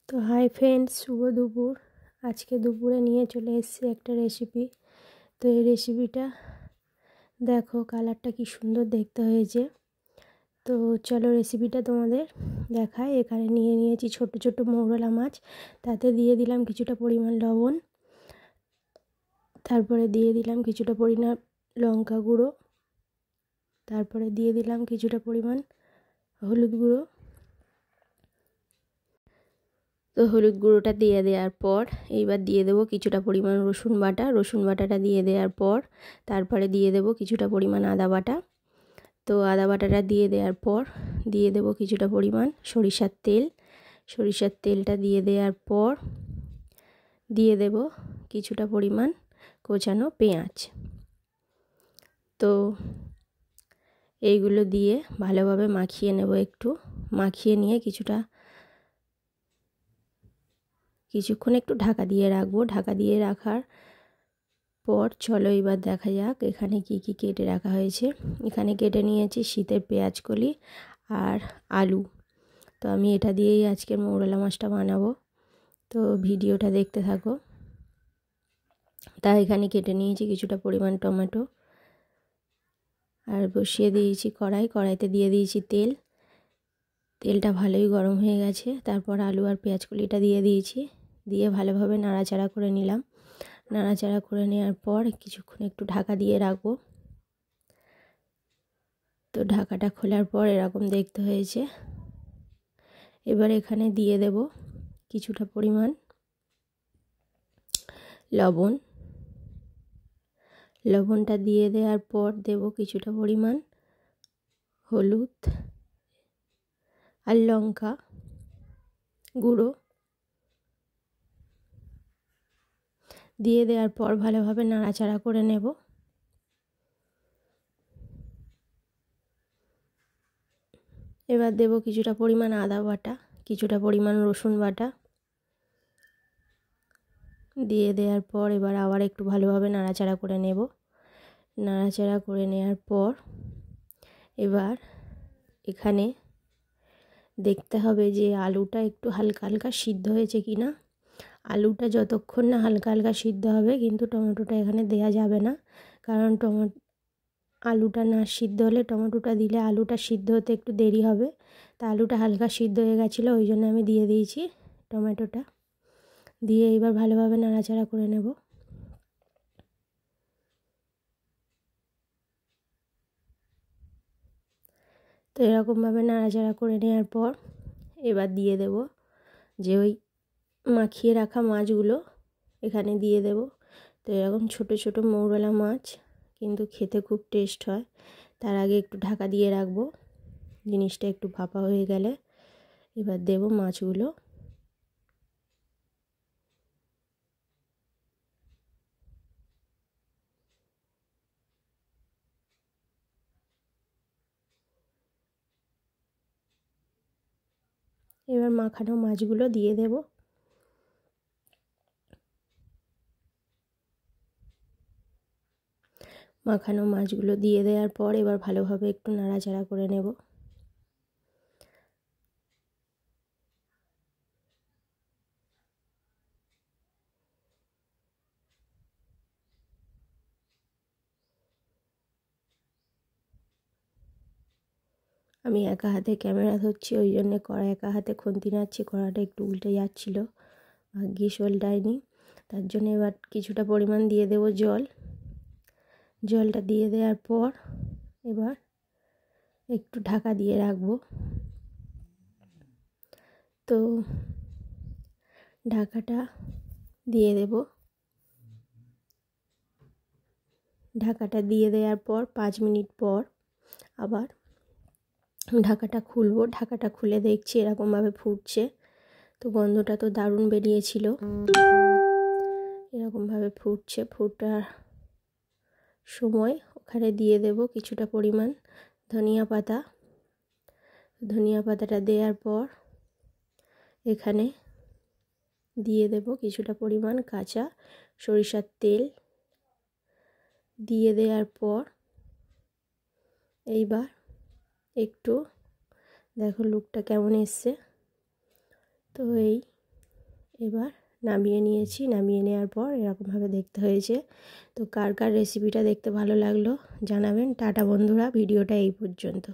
তো hi friends, শুভ দুপুর। আজকে দুপুরে নিয়ে চলে এসেছি একটা রেসিপি। তো এই রেসিপিটা দেখো, কালারটা কি সুন্দর দেখতে হয়েছে। তো চলো রেসিপিটা তোমাদের দেখাই। এখানে নিয়েছি ছোট ছোট মৌরলা মাছ, তাতে দিয়ে দিলাম কিছুটা পরিমাণ লবণ, তারপরে দিয়ে দিলাম কিছুটা পরিমাণ লঙ্কা গুঁড়ো, তারপরে দিয়ে দিলাম কিছুটা পরিমাণ হলুদ গুঁড়ো। তো হলুদ গুঁড়োটা দিয়ে দেওয়ার পর এইবার দিয়ে দেবো কিছুটা পরিমাণ রসুন বাটাটা দিয়ে দেওয়ার পর তারপরে দিয়ে দেবো কিছুটা পরিমাণ আদা বাটা। তো আদা বাটাটা দিয়ে দেওয়ার পর দিয়ে দেবো কিছুটা পরিমাণ সরিষার তেলটা দিয়ে দেওয়ার পর দিয়ে দেবো কিছুটা পরিমাণ কোচানো পেঁয়াজ। তো এইগুলো দিয়ে ভালোভাবে মাখিয়ে নেব, একটু মাখিয়ে নিয়ে কিছুক্ষণ একটু ঢাকা দিয়ে রাখবো। ঢাকা দিয়ে রাখার পর চলো এবার দেখা যাক এখানে কি কি কেটে রাখা হয়েছে। এখানে কেটে নিয়েছি শীতের পেঁয়াজ কলি আর আলু। তো আমি এটা দিয়েই আজকের মৌরলা মাছটা বানাবো, তো ভিডিওটা দেখতে থাকো। তাই এখানে কেটে নিয়েছি কিছুটা পরিমাণ টমেটো আর বসিয়ে দিয়েছি কড়াইতে দিয়ে দিয়েছি তেলটা ভালোই গরম হয়ে গেছে। তারপর আলু আর পেঁয়াজ কলিটা দিয়ে দিয়েছি, দিয়ে ভালোভাবে নাড়াচাড়া করে নিলাম। নাড়াচাড়া করে নেওয়ার পর কিছুক্ষণ একটু ঢাকা দিয়ে রাখবো। তো ঢাকাটা খোলার পর এরকম দেখতে হয়েছে। এবার এখানে দিয়ে দেব কিছুটা পরিমাণ লবণটা দিয়ে দেওয়ার পর দেব কিছুটা পরিমাণ হলুদ আর লঙ্কা গুঁড়ো দিয়ে দেওয়ার পর ভালোভাবে নাড়াচাড়া করে নেব। এবার দেব কিছুটা পরিমাণ আদা বাটা, কিছুটা পরিমাণ রসুন বাটা দিয়ে দেওয়ার পর এবার আবার একটু ভালোভাবে নাড়াচাড়া করে নেব। নাড়াচাড়া করে নেওয়ার পর এবার এখানে দেখতে হবে যে আলুটা একটু হালকা হালকা সিদ্ধ হয়েছে কি না। আলুটা যতক্ষণ না হালকা হালকা সিদ্ধ হবে কিন্তু টমেটোটা এখানে দেয়া যাবে না, কারণ আলুটা না সিদ্ধ হলে টমেটোটা দিলে আলুটা সিদ্ধ হতে একটু দেরি হবে। তা আলুটা হালকা সিদ্ধ হয়ে গেছিলো, ওই জন্য আমি দিয়ে দিয়েছি টমেটোটা। দিয়ে এবার ভালোভাবে নাড়াচাড়া করে নেব। তো এরকমভাবে নাড়াচাড়া করে নেওয়ার পর এবার দিয়ে দেব যে ওই মাখিয়ে রাখা মাছগুলো এখানে দিয়ে দেব। তো এরকম ছোট ছোট মৌরলা মাছ কিন্তু খেতে খুব টেস্ট হয়। তার আগে একটু ঢাকা দিয়ে রাখবো, জিনিসটা একটু ভাপা হয়ে গেলে এবার দেব মাছগুলো। এবার মাখানো মাছগুলো দিয়ে দেব। মাখানো মাছগুলো দিয়ে দেওয়ার পর এবার ভালোভাবে একটু নাড়াচাড়া করে নেব। আমি একা হাতে ক্যামেরা ধরছি, ওই জন্যে একা হাতে খুন্তি নাড়ছি, কড়াটা একটু উল্টে যাচ্ছিলো, ভাগ্যিস উল্টায়নি। তার জন্য এবার কিছুটা পরিমাণ দিয়ে দেব জলটা দিয়ে দেওয়ার পর এবার একটু ঢাকা দিয়ে রাখবো। তো ঢাকাটা দিয়ে দেব। ঢাকাটা দিয়ে দেওয়ার পর 5 মিনিট পর আবার ঢাকাটা খুলবো। ঢাকাটা খুলে দেখছি এরকমভাবে ফুটছে। তো গন্ধটা তো দারুণ বেরিয়েছিল। এরকমভাবে ফুটছে। ফোটার সময় ওখানে দিয়ে দেব কিছুটা পরিমাণ ধনিয়া পাতাটা দেওয়ার পর এখানে দিয়ে দেব কিছুটা পরিমাণ কাঁচা সরিষার তেল দিয়ে দেওয়ার পর এইবার একটু দেখো লুকটা কেমন এসছে। তো এই এবার নামিয়ে নিয়েছি, নামিয়ে নেওয়ার পর এরকমভাবে দেখতে হয়েছে। তো কার কার রেসিপিটা দেখতে ভালো লাগলো জানাবেন। টাটা বন্ধুরা, ভিডিওটা এই পর্যন্ত।